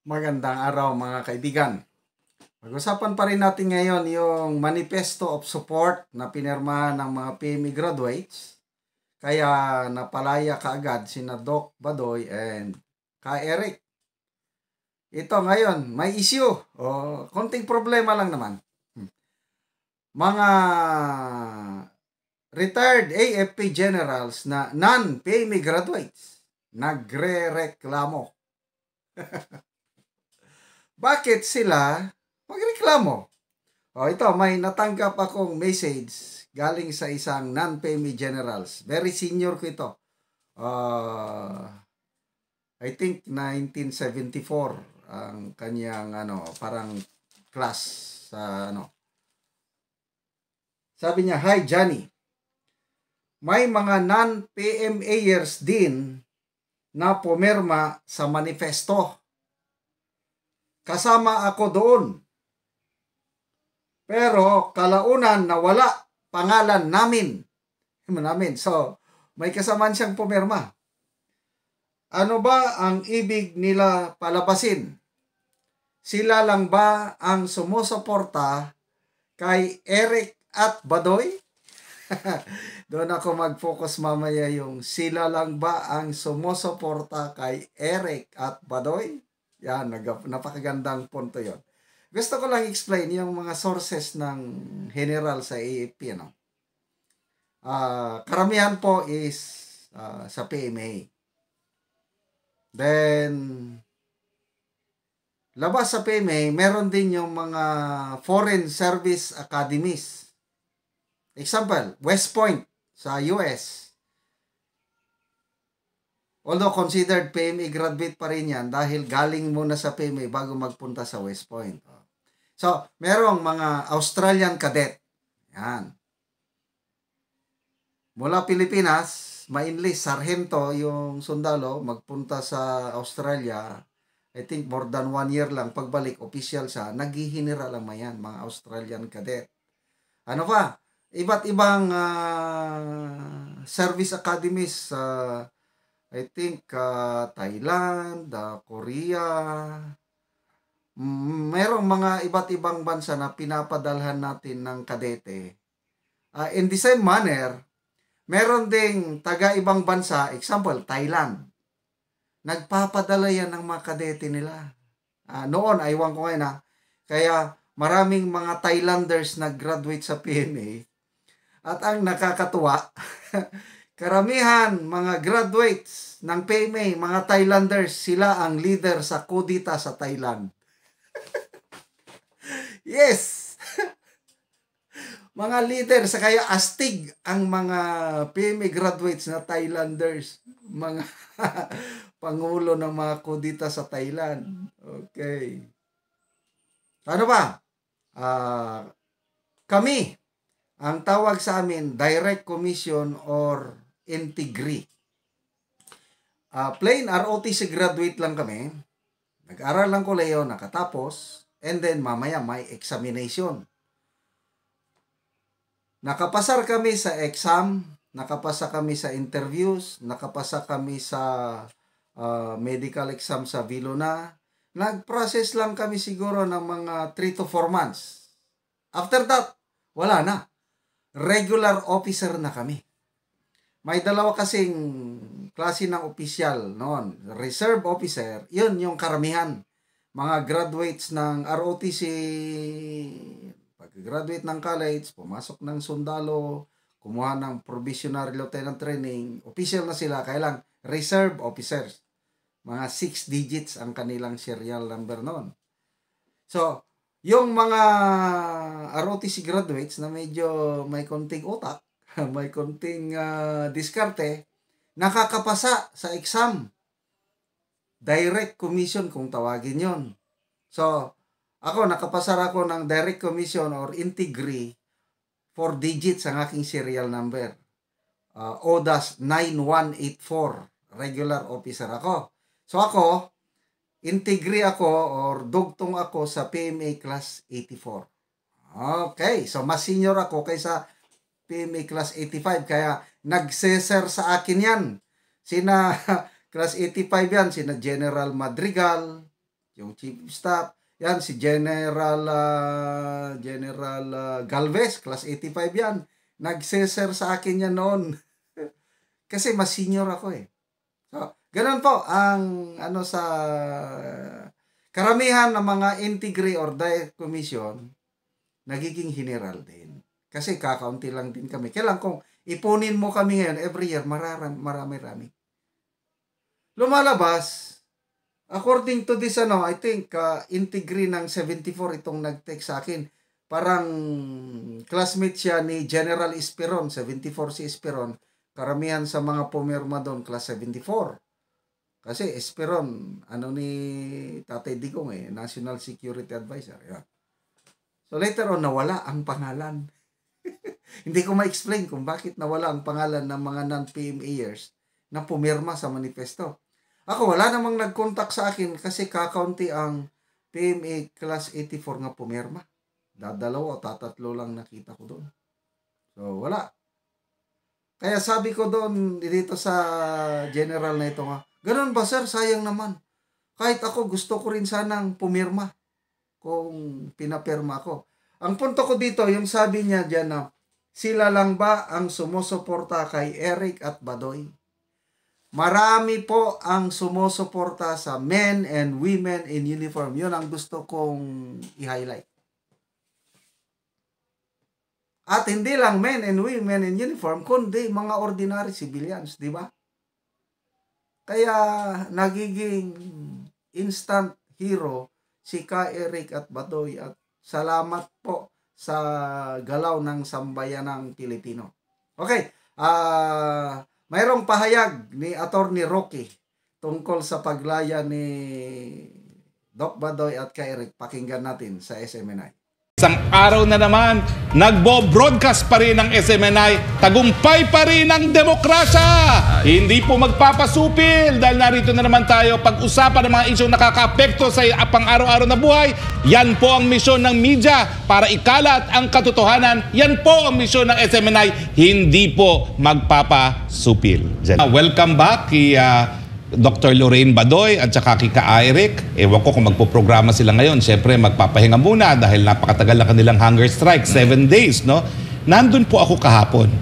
Magandang araw mga kaibigan. Pag-usapan pa rin natin ngayon yung Manifesto of Support na pinirmahan ng mga PME graduates. Kaya napalaya kaagad sina Doc Badoy and Ka Eric. Ito ngayon, may issue. Konting problema lang naman. Mga retired AFP generals na non-PME graduates nagre-reklamo. Bakit sila magreklamo? Ito, may natanggap akong message galing sa isang non-PME generals. Very senior ko ito. I think 1974 ang kanyang parang class sa Sabi niya, "Hi Johnny. May mga non-PMAers din na pumirma sa manifesto. Kasama ako doon. Pero kalaunan nawala pangalan namin. So, may kasamaan siyang pumirma. Ano ba ang ibig nila palabasin? Sila lang ba ang sumusuporta kay Eric at Badoy?" Doon ako mag-focus mamaya yung sila lang ba ang sumusuporta kay Eric at Badoy? Yan, napakagandang punto yon. Gusto ko lang explain yung mga sources ng general sa AFP. Karamihan po is sa PMA. Then, labas sa PMA, meron din yung mga foreign service academies. Example, West Point sa US. Although considered PMA graduate pa rin yan dahil galing muna sa PMA bago magpunta sa West Point. So, merong mga Australian cadet. Yan. Mula Pilipinas, ma-enlist, sarhento yung sundalo, magpunta sa Australia. I think more than 1 year lang. Pagbalik, official siya. Naghihinira lang yan, mga Australian cadet. Ano pa? Iba't ibang service academies I think Thailand, Korea, merong mga iba't ibang bansa na pinapadalhan natin ng kadete. In the same manner, meron ding taga-ibang bansa, example, Thailand. Nagpapadala yan ng mga kadete nila. Noon, aywan ko ngayon kaya maraming mga Thailanders nag-graduate sa PMA. At ang nakakatuwa, karamihan mga graduates ng PMA, mga Thailanders, sila ang leader sa kudita sa Thailand. Yes! Mga leader, sa kaya astig ang mga PMA graduates na Thailanders. Mga pangulo ng mga kudita sa Thailand. Okay. Ano ba? Kami, ang tawag sa amin, Direct Commission or Integri. Plain ROTC graduate lang kami. Nag-aral lang koleyo, nakatapos. And then mamaya may examination. Nakapasar kami sa exam, nakapasa kami sa interviews, nakapasa kami sa medical exam sa Viluna. Nag-process lang kami siguro ng mga 3 to 4 months. After that, wala na. Regular officer na kami. May dalawa kasing klase ng opisyal noon. Reserve officer, yun yung karamihan. Mga graduates ng ROTC, pag-graduate ng college, pumasok ng sundalo, kumuha ng probationary lieutenant training, official na sila, kailang reserve officers. Mga 6 digits ang kanilang serial number noon. So, yung mga ROTC graduates na medyo may konting utak, may konting diskarte, nakakapasa sa exam. Direct commission kung tawagin yon. So, nakapasar ako ng direct commission or integri, 4 digits ang aking serial number. ODAS 9184, regular officer ako. So ako, integri ako or dugtong ako sa PMA class 84. Okay, so mas senior ako kaysa PMA class 85, kaya nagseser sa akin yan. Sina class 85 yan, sina General Madrigal, yung Chief of Staff, yan si General Galvez, class 85 yan. Nagseser sa akin yan noon. Kasi mas senior ako eh. So, ganun po ang sa karamihan ng mga integrity or diet commission, nagiging general din. Kasi kakaunti lang din kami. Kailan kung ipunin mo kami ngayon, every year, marami-rami. Lumalabas, according to this, I think, integrity ng 74 itong nag-text sa akin. Parang classmate siya ni General Esperon, 74 si Esperon. Karamihan sa mga pumirma doon, class 74. Kasi Esperon, ni Tatay Digong National Security Advisor. Yeah. So later on, nawala ang pangalan. Hindi ko ma-explain kung bakit nawala ang pangalan ng mga non-PMAers na pumirma sa manifesto. Ako, wala namang nag-contact sa akin kasi kakaunti ang PMA class 84 nga pumirma. Dadalawa o tatatlo lang nakita ko doon. So, wala. Kaya sabi ko doon, dito sa general na ito nga, ganun ba sir? Sayang naman. Kahit ako, gusto ko rin sanang pumirma kung pinapirma ako. Ang punto ko dito, yung sabi niya dyan na, sila lang ba ang sumusuporta kay Eric at Badoy? Marami po ang sumusuporta sa men and women in uniform. Yun ang gusto kong i-highlight. At hindi lang men and women in uniform, kundi mga ordinary civilians, di ba? Kaya nagiging instant hero si Ka Eric at Badoy at salamat po sa galaw ng sambayanang Pilipino. Okay, mayroong pahayag ni Attorney Rocky tungkol sa paglaya ni Doc Badoy at Ka Eric. Pakinggan natin sa SMNI. Isang araw na naman, nagbo-broadcast pa rin ang SMNI, tagumpay pa rin ang demokrasya. Hindi po magpapasupil dahil narito na naman tayo pag-usapan ng mga isyong nakaka-apekto sa pang-araw-araw na buhay. Yan po ang misyon ng media para ikalat ang katotohanan. Yan po ang misyon ng SMNI, hindi po magpapasupil. Welcome back kay Dr. Lorraine Badoy at saka kay Ka Eric. Ewan ko kung magpo-programa sila ngayon. Siyempre, magpapahinga muna dahil napakatagal na kanilang hunger strike. 7 days, no? Nandun po ako kahapon.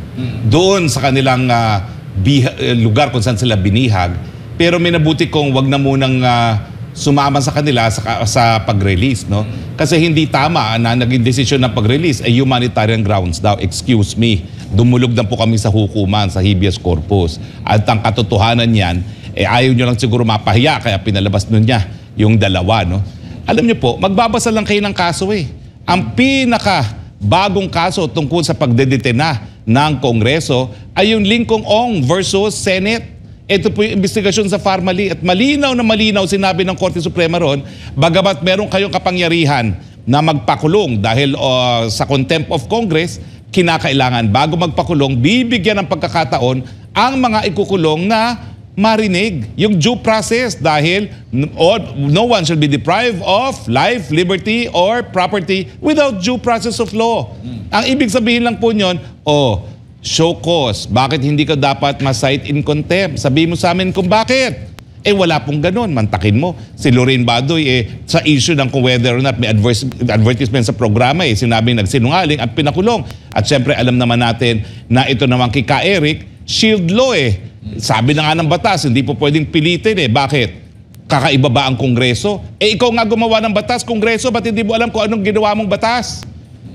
Doon sa kanilang lugar kung saan sila binihag. Pero minabuti kong wag na munang sumama sa kanila sa pag-release, no? Kasi hindi tama na naging desisyon ng pag-release ay humanitarian grounds daw. Excuse me. Dumulog na po kami sa hukuman, sa habeas corpus. At ang katotohanan niyan, ayaw nyo lang siguro mapahiya, kaya pinalabas nun niya yung dalawa, no? Alam nyo po, magbabasa lang kayo ng kaso eh. Ang pinaka-bagong kaso tungkol sa pagdedetena ng Kongreso ay yung Lincoln Ong versus Senate. Ito po yung investigasyon sa Farmally at malinaw na malinaw sinabi ng Korte Suprema ron, bagamat meron kayong kapangyarihan na magpakulong dahil sa contempt of Congress, kinakailangan bago magpakulong, bibigyan ng pagkakataon ang mga ikukulong na marinig yung due process dahil no one shall be deprived of life, liberty, or property without due process of law. Ang ibig sabihin lang po nyon, show cause. Bakit hindi ka dapat ma-cite in contempt? Sabihin mo sa amin kung bakit. Wala pong ganun. Mantakin mo. Si Lorraine Badoy, sa issue ng kung whether or not may advertisement sa programa, sinabing nagsinungaling at pinakulong. At syempre, alam naman natin na ito naman kay Ka Eric, shield law Sabi na nga ng batas, hindi po pwedeng pilitin Bakit? Kakaiba ba ang Kongreso? Ikaw nga gumawa ng batas, Kongreso, ba't hindi mo alam kung anong ginawa mong batas?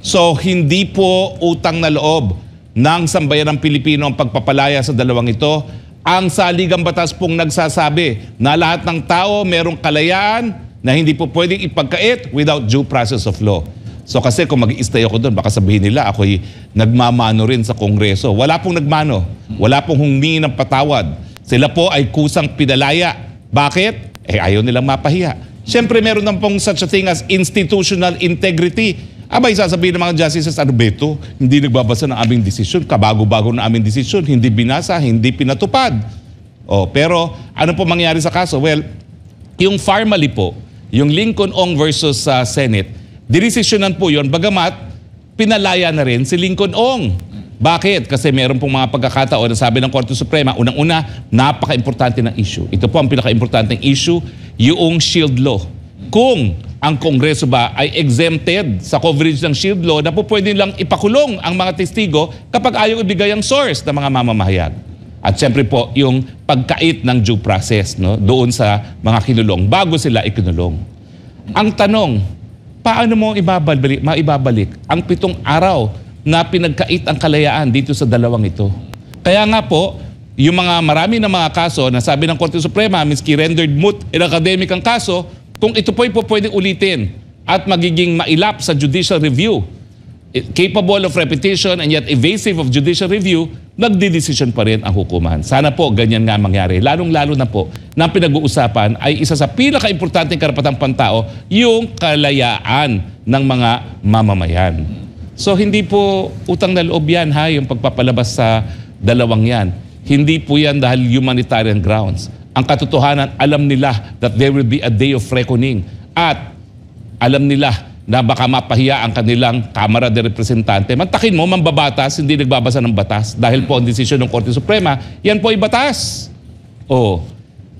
So, hindi po utang na loob ng sambayanang Pilipino ang pagpapalaya sa dalawang ito. Ang saligang batas pong nagsasabi na lahat ng tao merong kalayaan na hindi po pwedeng ipagkait without due process of law. So kasi kung mag-i-stay ako doon, baka sabihin nila ako'y nagmamano rin sa Kongreso. Wala pong nagmano. Wala pong humingi ng patawad. Sila po ay kusang pinalaya. Bakit? Ayaw nilang mapahiya. Siyempre meron na pong such a thing as institutional integrity. Abay, sasabihin ng mga justices, ano ba ito? Hindi nagbabasa ng aming desisyon. Kabago-bago na aming desisyon. Hindi binasa, hindi pinatupad. Pero ano po mangyari sa kaso? Well, yung Farmally po, yung Lincoln Ong versus Senate, dinesisyonan po yun, bagamat pinalaya na rin si Lincoln Ong. Bakit? Kasi meron pong mga pagkakataon na sabi ng Korte Suprema, unang-una, napaka-importante ng issue. Ito po ang pinaka-importanteng issue, yung shield law. kung ang Kongreso ba ay exempted sa coverage ng Shield Law na po pwede lang ipakulong ang mga testigo kapag ayaw ibigay ang source ng mga mamamahayag. At siyempre po, yung pagkait ng due process, no, doon sa mga kinulong bago sila ikinulong. Ang tanong, paano mo maibabalik ang 7 araw na pinagkait ang kalayaan dito sa dalawang ito? Kaya nga po, yung marami na mga kaso na sabi ng Korte Suprema, miski rendered moot in academic ang kaso, kung ito po'y pwedeng ulitin at magiging mailap sa judicial review, capable of repetition and yet evasive of judicial review, nagdidesisyon pa rin ang hukuman. Sana po ganyan nga mangyari. Lalong-lalo na po na pinag-uusapan ay isa sa pinaka-importanteng karapatang pantao, yung kalayaan ng mga mamamayan. So hindi po utang na loob yan, yung pagpapalabas sa dalawang yan. Hindi po yan dahil humanitarian grounds. Ang katotohanan, alam nila that there will be a day of reckoning. At alam nila na baka mapahiya ang kanilang Kamara de Representante. Mantakin mo, mambabatas, hindi nagbabasa ng batas. Dahil po ang desisyon ng Korte Suprema, yan po ay batas.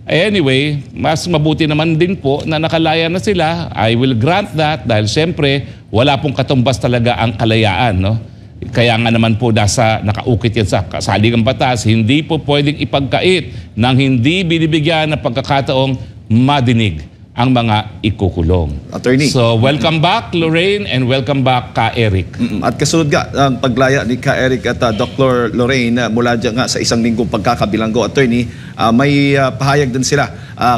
Anyway, mas mabuti naman din po na nakalaya na sila. I will grant that dahil siyempre wala pong katumbas talaga ang kalayaan, no? Kaya nga naman po nakaukit yan sa saligang batas, hindi po pwedeng ipagkait nang hindi binibigyan ng pagkakataong madinig ang mga ikukulong. Attorney. So, welcome back, Lorraine, and welcome back, Ka Eric. At kasunod nga, ang paglaya ni Ka Eric at Dr. Lorraine mula dyan nga sa isang linggong pagkakabilanggo, Attorney, may pahayag din sila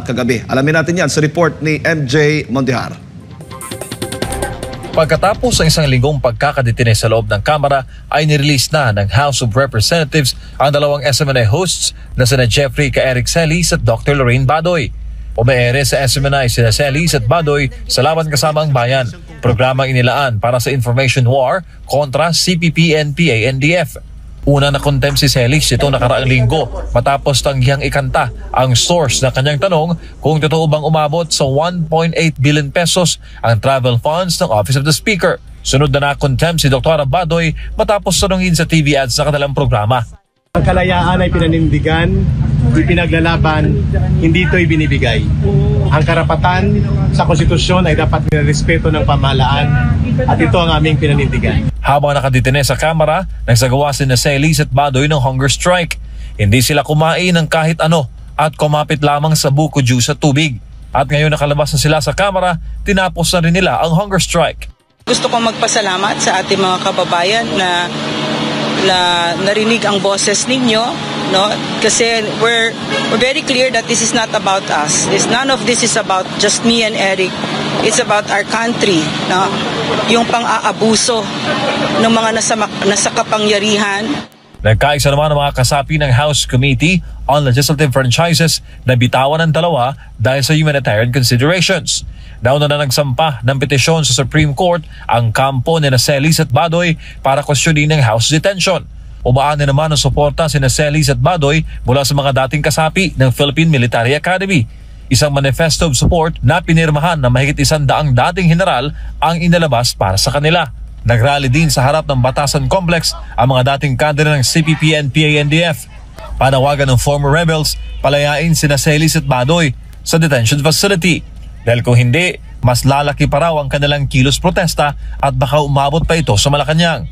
kagabi. Alamin natin yan sa report ni MJ Mondihar. Pagkatapos ng isang linggong pagkakadetine sa loob ng Kamara ay nirelease na ng House of Representatives ang dalawang SMNI hosts na sina Jeffrey Ka Eric Celis at Dr. Lorraine Badoy. Umeere sa SMNI sina Celis at Badoy sa Laban Kasama ang Bayan, programang inilaan para sa information war kontra CPP, NPA, NDF. Una na contempt si Celis itong nakaraang linggo matapos tanggihang ikanta ang source na kanyang tanong kung totoo bang umabot sa 1.8 billion pesos ang travel funds ng Office of the Speaker. Sunod na contempt si Dr. Badoy matapos tanungin sa TV ads sa kanilang programa. Ang kalayaan ay pinanindigan, ipinaglalaban, hindi ito ibinibigay. Ang karapatan sa konstitusyon ay dapat nirespeto ng pamahalaan at ito ang aming pinanindigan. Habang nakadetine sa Kamara, nagsagawa si Celis at Badoy ng hunger strike. Hindi sila kumain ng kahit ano at kumapit lamang sa buko juice at tubig. At ngayon nakalabas na sila sa Kamara, tinapos na rin nila ang hunger strike. Gusto kong magpasalamat sa ating mga kababayan na narinig ang boses ninyo, no? Kasi we're very clear that this is not about us. None of this is about just me and Eric. It's about our country, no? Yung pang-aabuso ng mga nasa kapangyarihan. Nagkaisa naman ang mga kasapi ng House Committee on Legislative Franchises na bitawan ng dalawa dahil sa humanitarian considerations. Nauna na nagsampa ng petisyon sa Supreme Court ang kampo ni Celis at Badoy para questionin ng House detention. Umaan naman ang suporta si Celis at Badoy mula sa mga dating kasapi ng Philippine Military Academy. Isang manifesto of support na pinirmahan ng mahigit 100 dating general ang inalabas para sa kanila. Nagrally din sa harap ng Batasan Complex ang mga dating kadre ng CPP, NPA, NDF. Panawagan ng former rebels, palayain si Celis at Badoy sa detention facility. Dahil kung hindi, mas lalaki pa raw ang kanilang kilos protesta at baka umabot pa ito sa Malacanang.